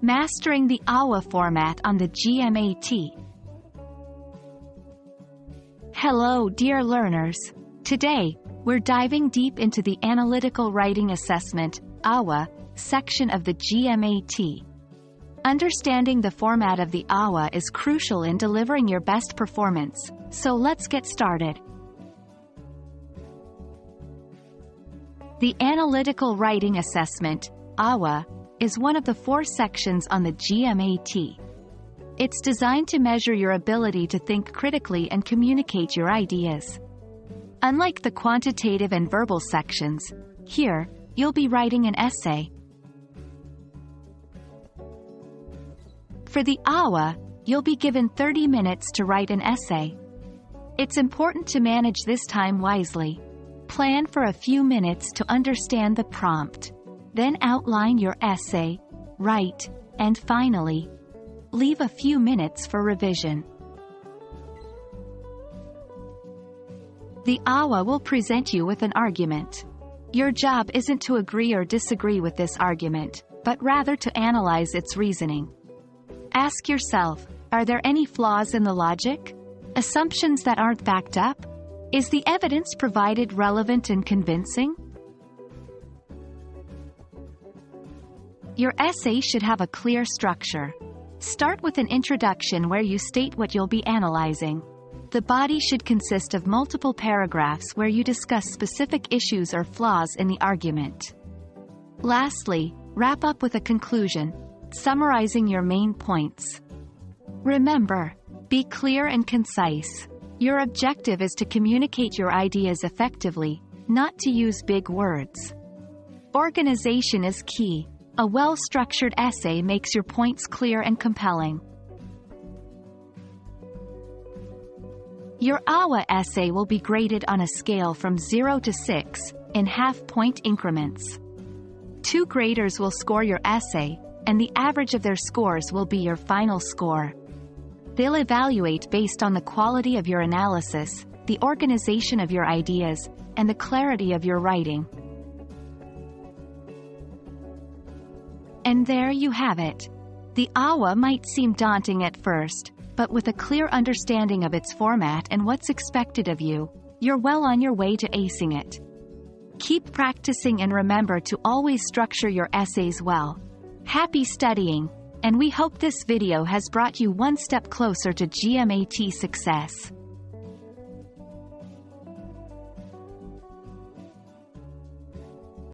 Mastering the AWA format on the GMAT. Hello, dear learners. Today, we're diving deep into the Analytical Writing Assessment, AWA, section of the GMAT. Understanding the format of the AWA is crucial in delivering your best performance, so let's get started. The Analytical Writing Assessment, AWA, is one of the 4 sections on the GMAT. It's designed to measure your ability to think critically and communicate your ideas. Unlike the quantitative and verbal sections, here, you'll be writing an essay. For the AWA, you'll be given 30 minutes to write an essay. It's important to manage this time wisely. Plan for a few minutes to understand the prompt. Then outline your essay, write, and finally, leave a few minutes for revision. The AWA will present you with an argument. Your job isn't to agree or disagree with this argument, but rather to analyze its reasoning. Ask yourself, are there any flaws in the logic? Assumptions that aren't backed up? Is the evidence provided relevant and convincing? Your essay should have a clear structure. Start with an introduction where you state what you'll be analyzing. The body should consist of multiple paragraphs where you discuss specific issues or flaws in the argument. Lastly, wrap up with a conclusion, summarizing your main points. Remember, be clear and concise. Your objective is to communicate your ideas effectively, not to use big words. Organization is key. A well-structured essay makes your points clear and compelling. Your AWA essay will be graded on a scale from 0 to 6, in half-point increments. 2 graders will score your essay, and the average of their scores will be your final score. They'll evaluate based on the quality of your analysis, the organization of your ideas, and the clarity of your writing. And there you have it. The AWA might seem daunting at first, but with a clear understanding of its format and what's expected of you, you're well on your way to acing it. Keep practicing and remember to always structure your essays well. Happy studying, and we hope this video has brought you one step closer to GMAT success.